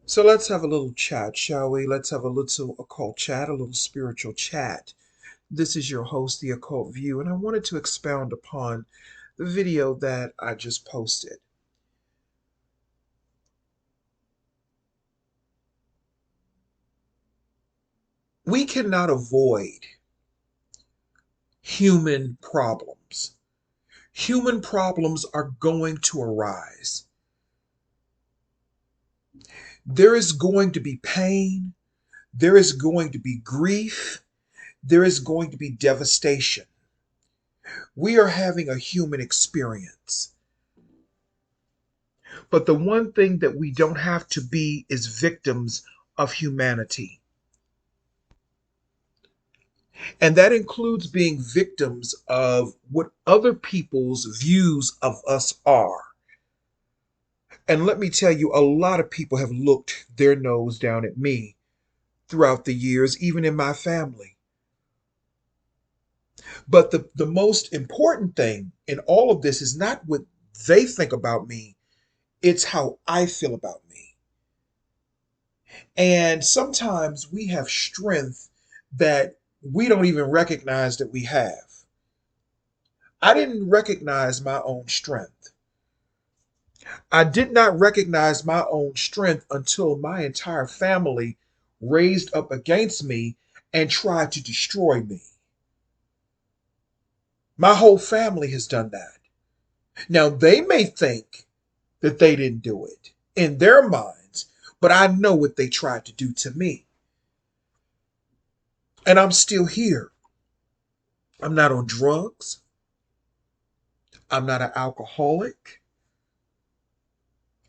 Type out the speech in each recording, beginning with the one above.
So let's have a little chat, shall we? Let's have a little occult chat, a little spiritual chat. This is your host, The Occult View, and I wanted to expound upon the video that I just posted. We cannot avoid human problems. Human problems are going to arise. There is going to be pain, there is going to be grief, there is going to be devastation. We are having a human experience. But the one thing that we don't have to be is victims of humanity. And that includes being victims of what other people's views of us are. And let me tell you, a lot of people have looked their nose down at me throughout the years, even in my family. But the most important thing in all of this is not what they think about me, it's how I feel about me. And sometimes we have strength that we don't even recognize that we have. I didn't recognize my own strength. I did not recognize my own strength until my entire family raised up against me and tried to destroy me. My whole family has done that. Now, they may think that they didn't do it in their minds, but I know what they tried to do to me. And I'm still here. I'm not on drugs. I'm not an alcoholic.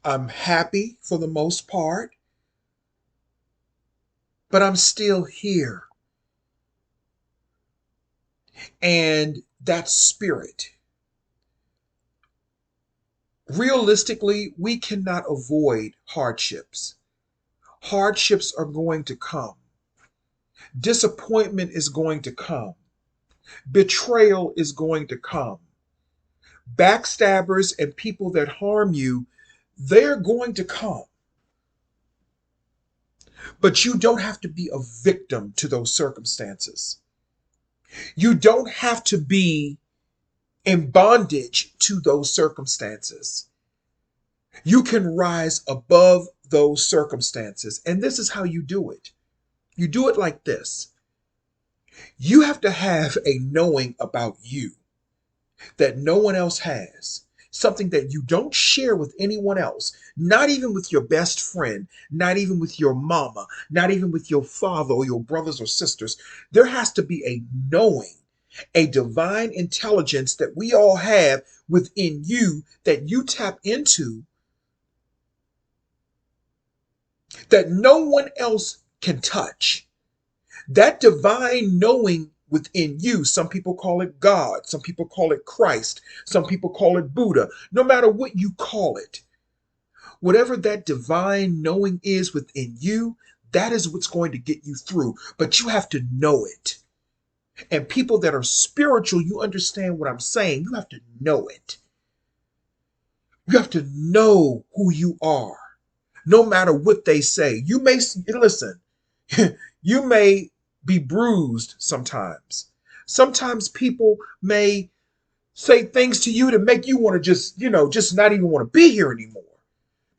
I'm happy for the most part, but I'm still here. And that spirit, realistically, we cannot avoid hardships. Hardships are going to come. Disappointment is going to come. Betrayal is going to come. Backstabbers and people that harm you, they're going to come. But you don't have to be a victim to those circumstances. You don't have to be in bondage to those circumstances. You can rise above those circumstances. And this is how you do it. You do it like this. You have to have a knowing about you that no one else has. Something that you don't share with anyone else, not even with your best friend, not even with your mama, not even with your father or your brothers or sisters. There has to be a knowing, a divine intelligence that we all have within you that you tap into that no one else can touch. That divine knowing within you, some people call it God, some people call it Christ, some people call it Buddha, no matter what you call it, whatever that divine knowing is within you, that is what's going to get you through. But you have to know it. And people that are spiritual, you understand what I'm saying. You have to know it. You have to know who you are, no matter what they say. You may listen, you may be bruised sometimes. Sometimes people may say things to you to make you want to just not even want to be here anymore.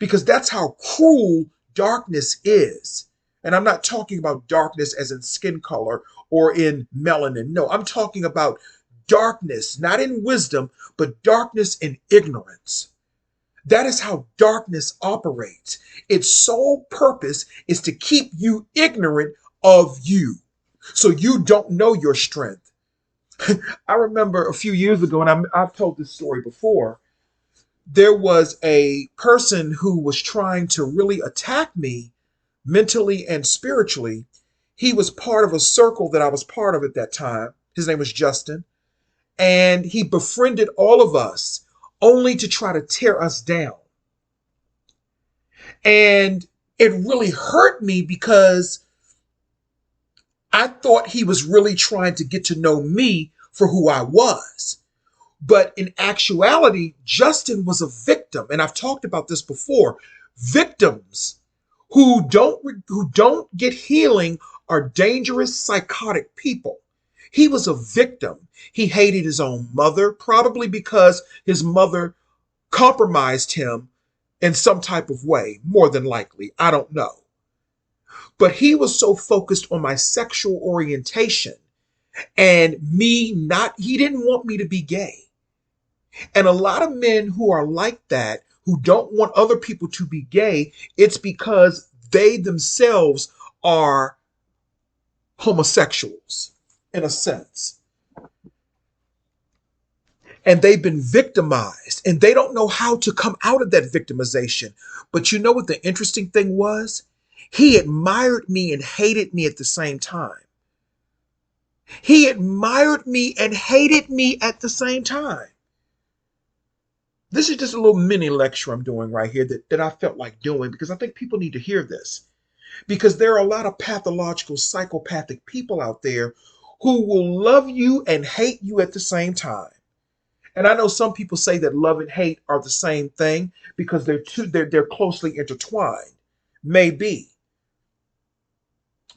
Because that's how cruel darkness is. And I'm not talking about darkness as in skin color or in melanin. No, I'm talking about darkness, not in wisdom, but darkness in ignorance. That is how darkness operates. Its sole purpose is to keep you ignorant of you so you don't know your strength. I remember a few years ago, and I've told this story before, there was a person who was trying to really attack me mentally and spiritually. He was part of a circle that I was part of at that time. His name was Justin. And he befriended all of us only to try to tear us down. And it really hurt me because I thought he was really trying to get to know me for who I was. But in actuality, Justin was a victim. And I've talked about this before. Victims who don't get healing are dangerous psychotic people. He was a victim. He hated his own mother, probably because his mother compromised him in some type of way, more than likely. I don't know. But he was so focused on my sexual orientation and me not, he didn't want me to be gay. And a lot of men who are like that, who don't want other people to be gay, it's because they themselves are homosexuals in a sense. And they've been victimized and they don't know how to come out of that victimization. But you know what the interesting thing was? He admired me and hated me at the same time. He admired me and hated me at the same time. This is just a little mini lecture I'm doing right here that I felt like doing because I think people need to hear this. Because there are a lot of pathological, psychopathic people out there who will love you and hate you at the same time. And I know some people say that love and hate are the same thing because they're closely intertwined. Maybe.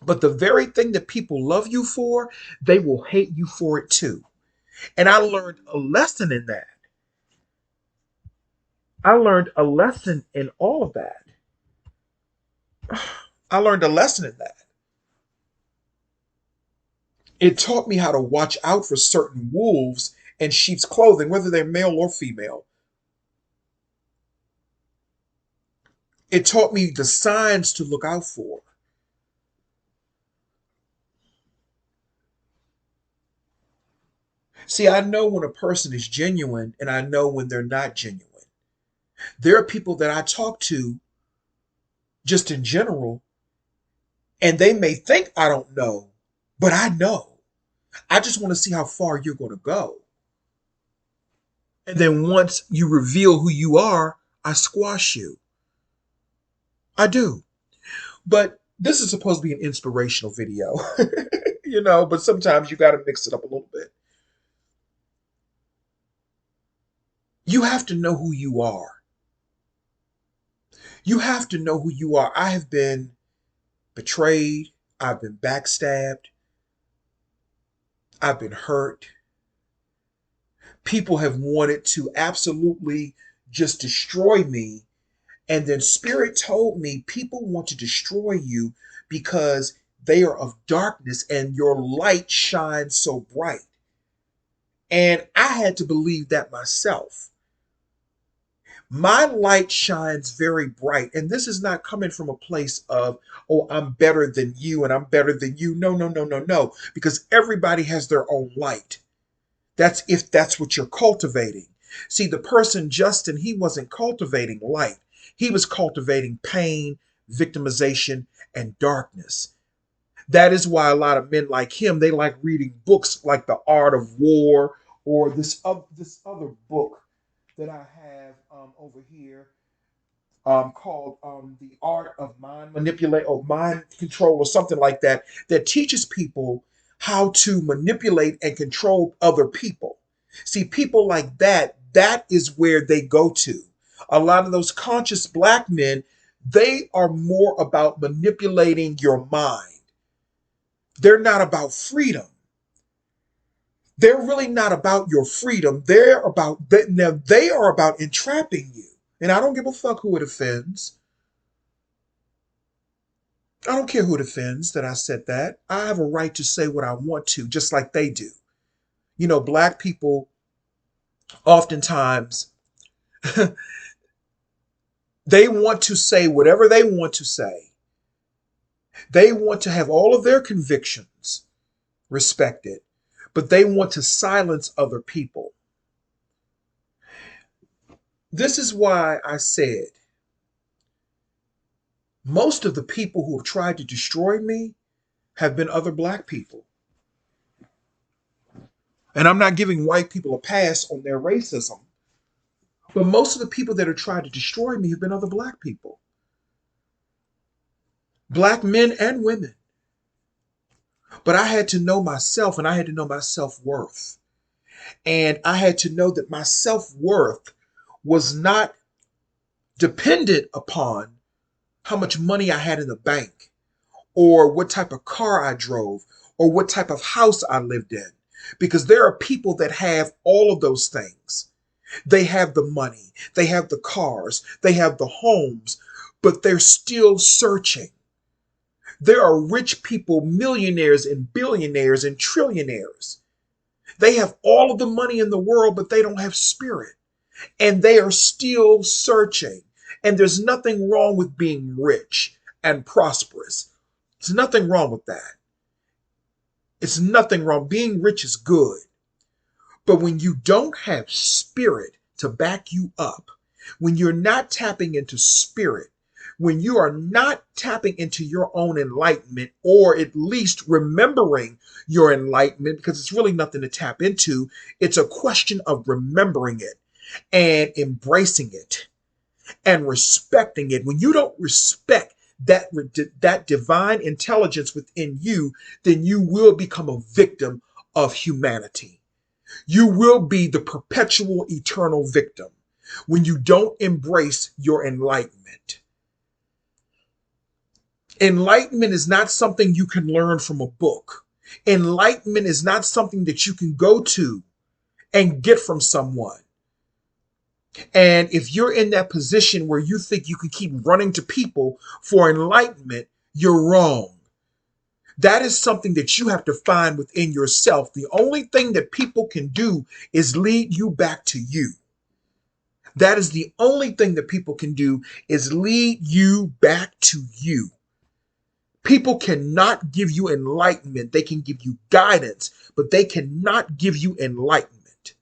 But the very thing that people love you for, they will hate you for it too. And I learned a lesson in that. I learned a lesson in all of that. I learned a lesson in that. It taught me how to watch out for certain wolves in sheep's clothing, whether they're male or female. It taught me the signs to look out for. See, I know when a person is genuine and I know when they're not genuine. There are people that I talk to just in general, and they may think I don't know, but I know. I just want to see how far you're going to go. And then once you reveal who you are, I squash you. I do. But this is supposed to be an inspirational video, but sometimes you got to mix it up a little bit. You have to know who you are. You have to know who you are. I have been betrayed. I've been backstabbed. I've been hurt. People have wanted to absolutely just destroy me. And then Spirit told me people want to destroy you because they are of darkness and your light shines so bright. And I had to believe that myself. My light shines very bright. And this is not coming from a place of, oh, I'm better than you and I'm better than you. No, no, no, no, no. Because everybody has their own light. That's if that's what you're cultivating. See, the person, Justin, he wasn't cultivating light. He was cultivating pain, victimization, and darkness. That is why a lot of men like him, they like reading books like The Art of War or this other book that I have over here called The Art of Mind Manipulate or Mind Control or something like that, that teaches people how to manipulate and control other people. See, people like that, that is where they go to. A lot of those conscious black men, they are more about manipulating your mind. They're not about freedom. They're really not about your freedom. They are about entrapping you. And I don't give a fuck who it offends. I don't care who it offends that I said that. I have a right to say what I want to, just like they do. Black people oftentimes they want to say whatever they want to say. They want to have all of their convictions respected, but they want to silence other people. This is why I said most of the people who have tried to destroy me have been other black people. And I'm not giving white people a pass on their racism, but most of the people that have tried to destroy me have been other black people. Black men and women. But I had to know myself and I had to know my self-worth. And I had to know that my self-worth was not dependent upon how much money I had in the bank, or what type of car I drove, or what type of house I lived in. Because there are people that have all of those things. They have the money, they have the cars, they have the homes, but they're still searching. There are rich people, millionaires and billionaires and trillionaires. They have all of the money in the world, but they don't have spirit. And they are still searching. And there's nothing wrong with being rich and prosperous. There's nothing wrong with that. It's nothing wrong. Being rich is good. But when you don't have spirit to back you up, when you're not tapping into spirit, when you are not tapping into your own enlightenment, or at least remembering your enlightenment, because it's really nothing to tap into, it's a question of remembering it and embracing it and respecting it. When you don't respect that divine intelligence within you, then you will become a victim of humanity. You will be the perpetual eternal victim when you don't embrace your enlightenment. Enlightenment is not something you can learn from a book. Enlightenment is not something that you can go to and get from someone. And if you're in that position where you think you can keep running to people for enlightenment, you're wrong. That is something that you have to find within yourself. The only thing that people can do is lead you back to you. That is the only thing that people can do, is lead you back to you. People cannot give you enlightenment. They can give you guidance, but they cannot give you enlightenment.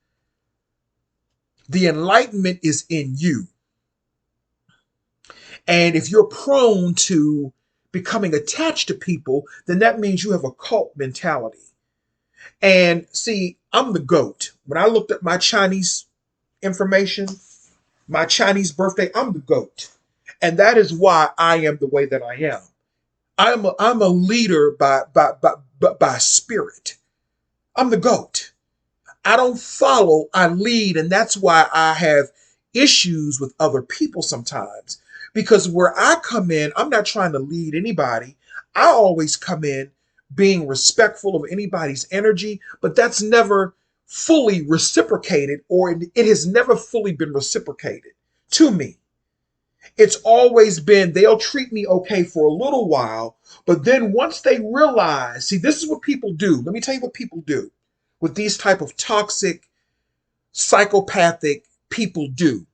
The enlightenment is in you. And if you're prone to becoming attached to people, then that means you have a cult mentality. And see, I'm the GOAT. When I looked at my Chinese information, my Chinese birthday, I'm the GOAT. And that is why I am the way that I am. I'm a leader by spirit. I'm the GOAT. I don't follow, I lead. And that's why I have issues with other people sometimes. Because where I come in, I'm not trying to lead anybody. I always come in being respectful of anybody's energy, but that's never fully reciprocated, or it has never fully been reciprocated to me. It's always been, they'll treat me okay for a little while, but then once they realize, see, this is what people do. Let me tell you what people do with these type of toxic, psychopathic people do.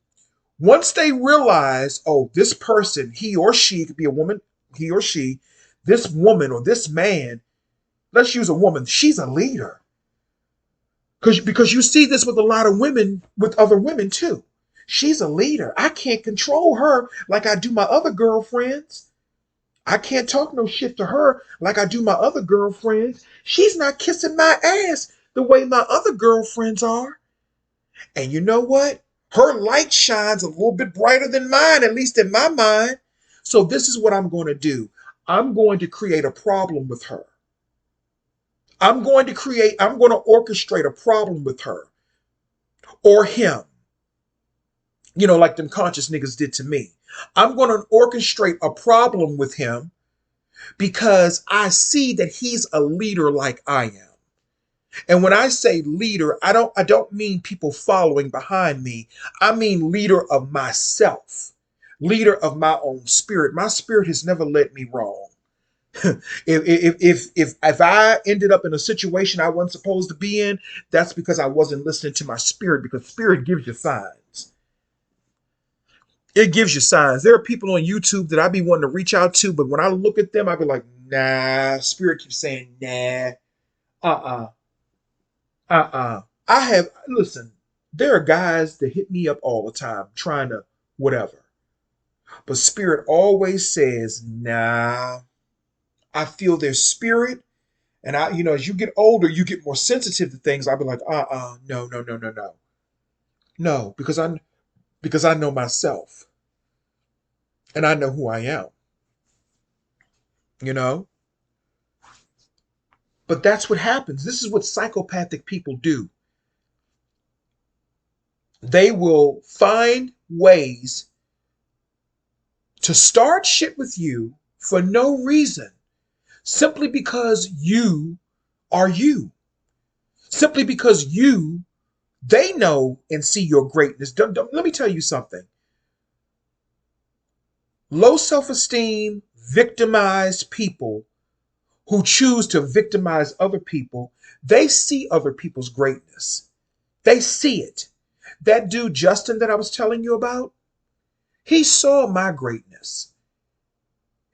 Once they realize, oh, this person, he or she, it could be a woman, he or she, this woman or this man, let's use a woman, she's a leader. Because you see this with a lot of women, with other women too. She's a leader. I can't control her like I do my other girlfriends. I can't talk no shit to her like I do my other girlfriends. She's not kissing my ass the way my other girlfriends are. And you know what? Her light shines a little bit brighter than mine, at least in my mind. So this is what I'm going to do. I'm going to create a problem with her. I'm going to orchestrate a problem with her or him. You know, like them conscious niggas did to me. I'm going to orchestrate a problem with him because I see that he's a leader like I am. And when I say leader, I don't mean people following behind me. I mean leader of myself, leader of my own spirit. My spirit has never led me wrong. if I ended up in a situation I wasn't supposed to be in, that's because I wasn't listening to my spirit, because spirit gives you signs. It gives you signs. There are people on YouTube that I be wanting to reach out to, but when I look at them, I be like, nah, spirit keeps saying, nah, uh-uh. Listen, there are guys that hit me up all the time trying to whatever. But spirit always says, nah, I feel their spirit. And as you get older, you get more sensitive to things. I'll be like, no, no, no, no, no. No, because I know myself. And I know who I am. You know? But that's what happens. This is what psychopathic people do. They will find ways to start shit with you for no reason, simply because you are you, simply because they know and see your greatness. Let me tell you something. Low self-esteem, victimized people who choose to victimize other people, they see other people's greatness. They see it. That dude, Justin, that I was telling you about, he saw my greatness.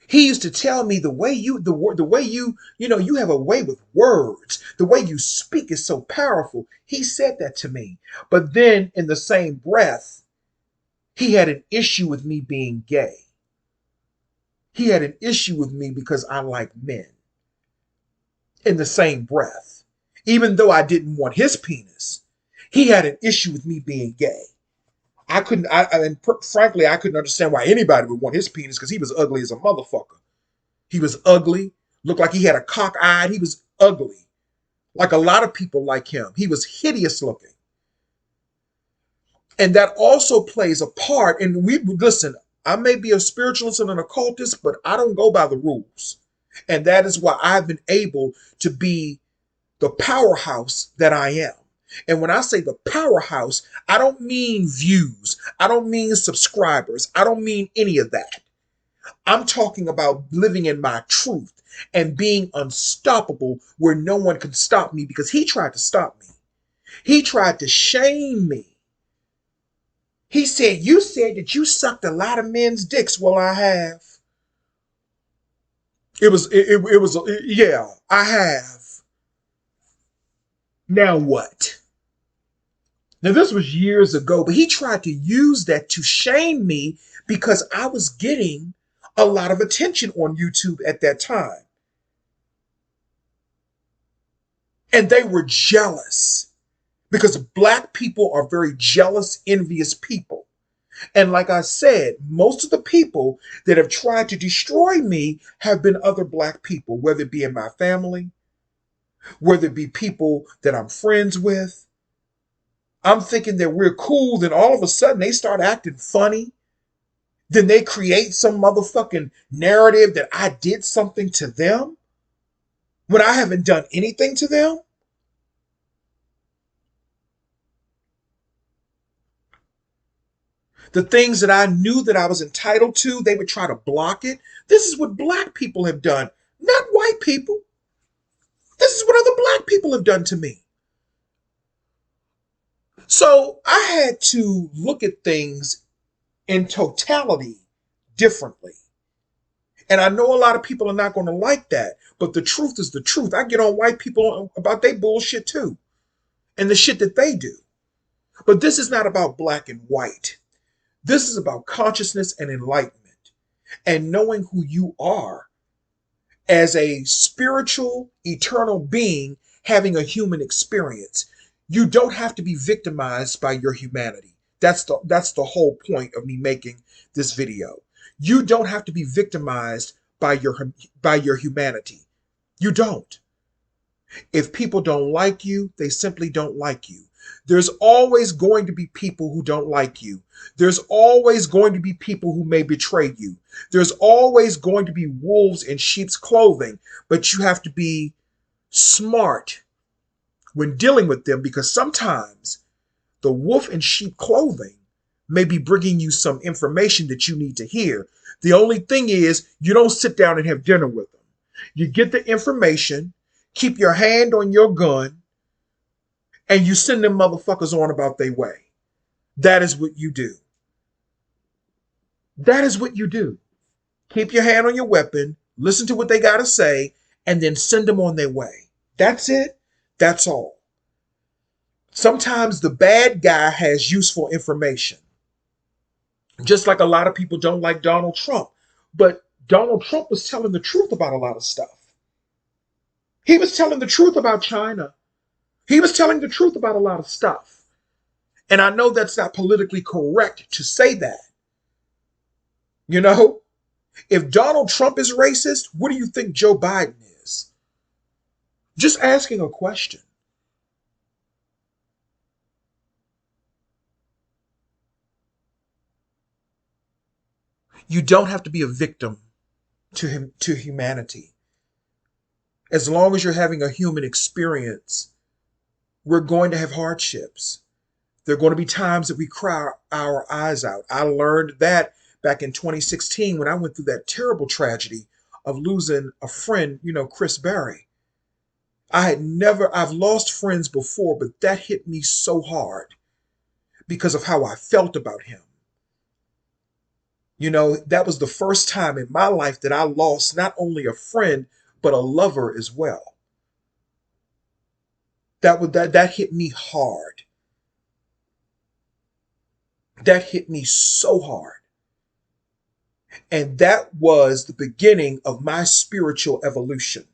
He used to tell me the way you have a way with words. The way you speak is so powerful. He said that to me. But then in the same breath, he had an issue with me being gay. He had an issue with me because I like men. In the same breath, even though I didn't want his penis, he had an issue with me being gay. I couldn't, frankly, I couldn't understand why anybody would want his penis because he was ugly as a motherfucker. He was ugly, looked like he had a cock eye. He was ugly, like a lot of people like him. He was hideous looking. And that also plays a part. And listen, I may be a spiritualist and an occultist, but I don't go by the rules. And that is why I've been able to be the powerhouse that I am. And when I say the powerhouse, I don't mean views. I don't mean subscribers. I don't mean any of that. I'm talking about living in my truth and being unstoppable where no one can stop me, because he tried to stop me. He tried to shame me. He said, you said that you sucked a lot of men's dicks. Well, I have. Yeah, I have. Now what? Now, this was years ago, but he tried to use that to shame me because I was getting a lot of attention on YouTube at that time. And they were jealous because black people are very jealous, envious people. And like I said, most of the people that have tried to destroy me have been other black people, whether it be in my family, whether it be people that I'm friends with. I'm thinking that we're cool, then all of a sudden they start acting funny. Then they create some motherfucking narrative that I did something to them when I haven't done anything to them. The things that I knew that I was entitled to, they would try to block it. This is what black people have done, not white people. This is what other black people have done to me. So I had to look at things in totality differently. And I know a lot of people are not going to like that, but the truth is the truth. I get on white people about their bullshit too, and the shit that they do. But this is not about black and white. This is about consciousness and enlightenment and knowing who you are as a spiritual, eternal being having a human experience. You don't have to be victimized by your humanity. That's the whole point of me making this video. You don't have to be victimized by your humanity. You don't. If people don't like you, they simply don't like you. There's always going to be people who don't like you. There's always going to be people who may betray you. There's always going to be wolves in sheep's clothing, but you have to be smart when dealing with them, because sometimes the wolf in sheep clothing may be bringing you some information that you need to hear. The only thing is, you don't sit down and have dinner with them. You get the information, keep your hand on your gun, and you send them motherfuckers on about their way. That is what you do. That is what you do. Keep your hand on your weapon, listen to what they got to say, and then send them on their way. That's it. That's all. Sometimes the bad guy has useful information. Just like a lot of people don't like Donald Trump. But Donald Trump was telling the truth about a lot of stuff. He was telling the truth about China. He was telling the truth about a lot of stuff. And I know that's not politically correct to say that. You know, if Donald Trump is racist, what do you think Joe Biden is? Just asking a question. You don't have to be a victim to humanity. As long as you're having a human experience, we're going to have hardships. There are going to be times that we cry our eyes out. I learned that back in 2016 when I went through that terrible tragedy of losing a friend, Chris Berry. I've lost friends before, but that hit me so hard because of how I felt about him. That was the first time in my life that I lost not only a friend, but a lover as well. That hit me hard. That hit me so hard. And that was the beginning of my spiritual evolution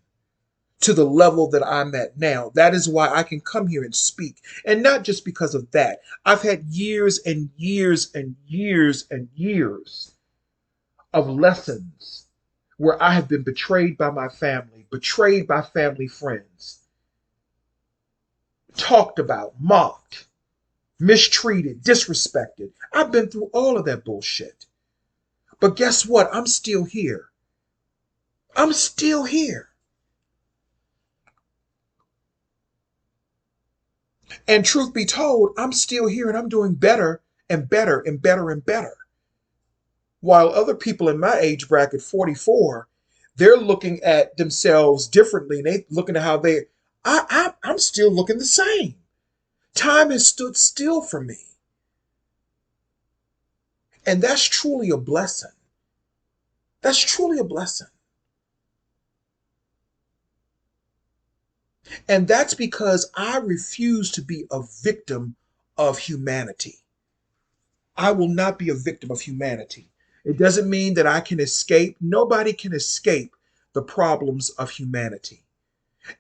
to the level that I'm at now. That is why I can come here and speak. And not just because of that. I've had years and years and years and years of lessons where I have been betrayed by my family, betrayed by family friends, talked about, mocked, mistreated, disrespected. I've been through all of that bullshit. But guess what? I'm still here. I'm still here. And truth be told, I'm still here and I'm doing better and better and better and better. While other people in my age bracket, 44, they're looking at themselves differently. And they looking at how I'm still looking the same. Time has stood still for me. And that's truly a blessing. That's truly a blessing. And that's because I refuse to be a victim of humanity. I will not be a victim of humanity. It doesn't mean that I can escape. Nobody can escape the problems of humanity.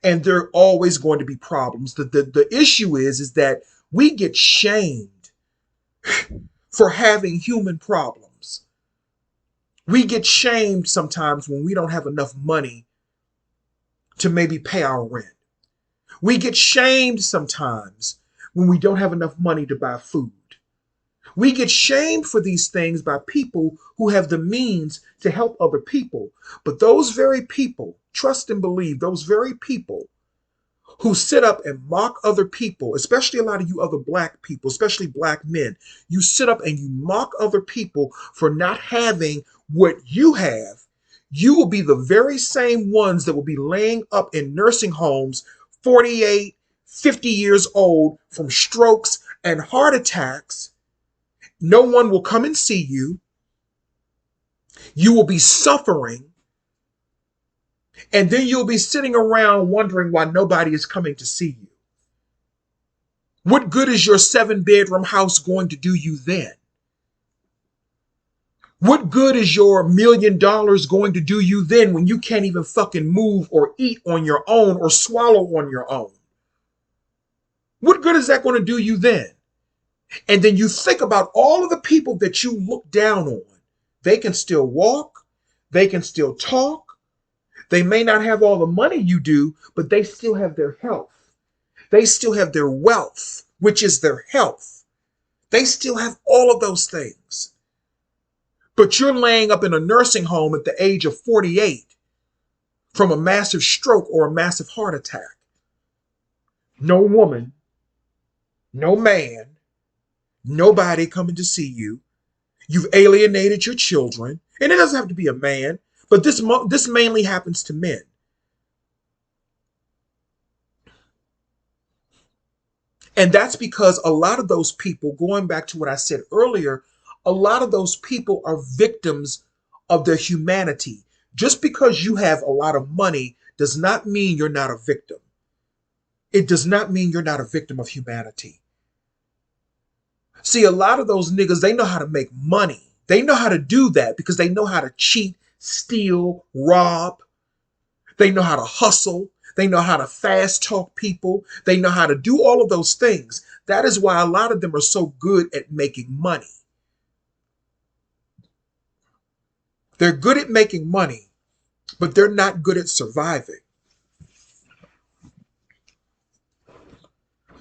And there are always going to be problems. The issue is that we get shamed for having human problems. We get shamed sometimes when we don't have enough money to maybe pay our rent. We get shamed sometimes when we don't have enough money to buy food. We get shamed for these things by people who have the means to help other people. But those very people, trust and believe, those very people who sit up and mock other people, especially a lot of you other black people, especially black men, you sit up and you mock other people for not having what you have. You will be the very same ones that will be laying up in nursing homes 48, 50 years old from strokes and heart attacks. No one will come and see you. You will be suffering. And then you'll be sitting around wondering why nobody is coming to see you. What good is your 7-bedroom house going to do you then? What good is your $1 million going to do you then when you can't even fucking move or eat on your own or swallow on your own? What good is that going to do you then? And then you think about all of the people that you look down on. They can still walk. They can still talk. They may not have all the money you do, but they still have their health. They still have their wealth, which is their health. They still have all of those things. But you're laying up in a nursing home at the age of 48 from a massive stroke or a massive heart attack. No woman, no man, nobody coming to see you. You've alienated your children. And it doesn't have to be a man, but this mainly happens to men. And that's because a lot of those people, going back to what I said earlier, a lot of those people are victims of their humanity. Just because you have a lot of money does not mean you're not a victim. It does not mean you're not a victim of humanity. See, a lot of those niggas, they know how to make money. They know how to do that because they know how to cheat, steal, rob. They know how to hustle. They know how to fast talk people. They know how to do all of those things. That is why a lot of them are so good at making money. They're good at making money, but they're not good at surviving.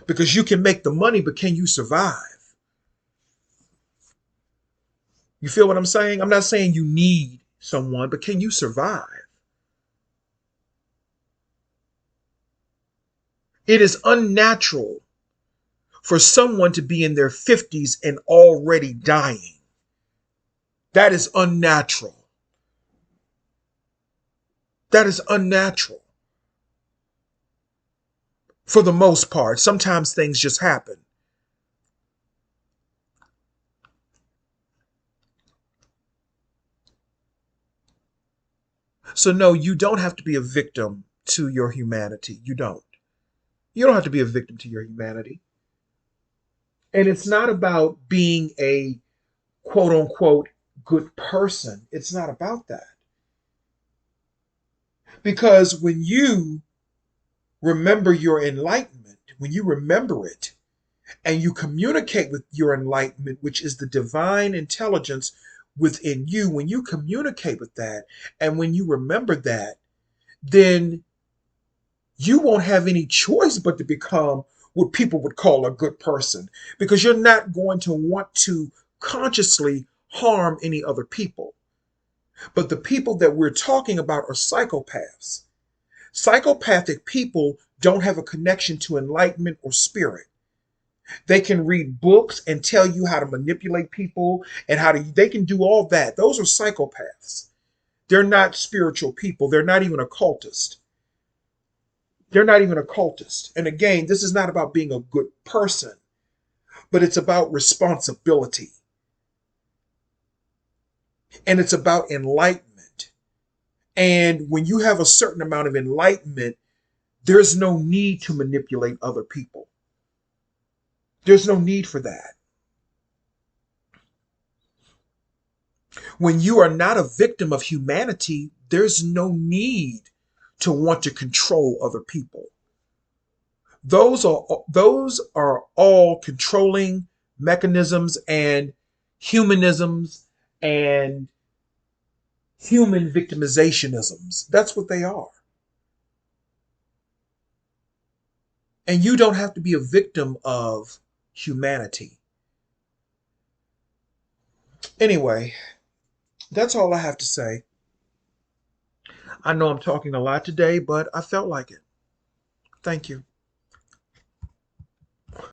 Because you can make the money, but can you survive? You feel what I'm saying? I'm not saying you need someone, but can you survive? It is unnatural for someone to be in their 50s and already dying. That is unnatural. That is unnatural for the most part. Sometimes things just happen. So, no, you don't have to be a victim to your humanity. You don't. You don't have to be a victim to your humanity. And it's not about being a quote unquote good person. It's not about that. Because when you remember your enlightenment, when you remember it, and you communicate with your enlightenment, which is the divine intelligence within you, when you communicate with that, and when you remember that, then you won't have any choice but to become what people would call a good person because you're not going to want to consciously harm any other people. But the people that we're talking about are psychopaths. Psychopathic people don't have a connection to enlightenment or spirit. They can read books and tell you how to manipulate people and they can do all that. Those are psychopaths. They're not spiritual people. They're not even occultists. They're not even occultists. And again, this is not about being a good person, but it's about responsibility and it's about enlightenment. And when you have a certain amount of enlightenment, there's no need to manipulate other people. There's no need for that. When you are not a victim of humanity, there's no need to want to control other people. Those are all controlling mechanisms and humanisms and human victimizationisms. That's what they are. And you don't have to be a victim of humanity. Anyway, that's all I have to say. I know I'm talking a lot today, but I felt like it. Thank you.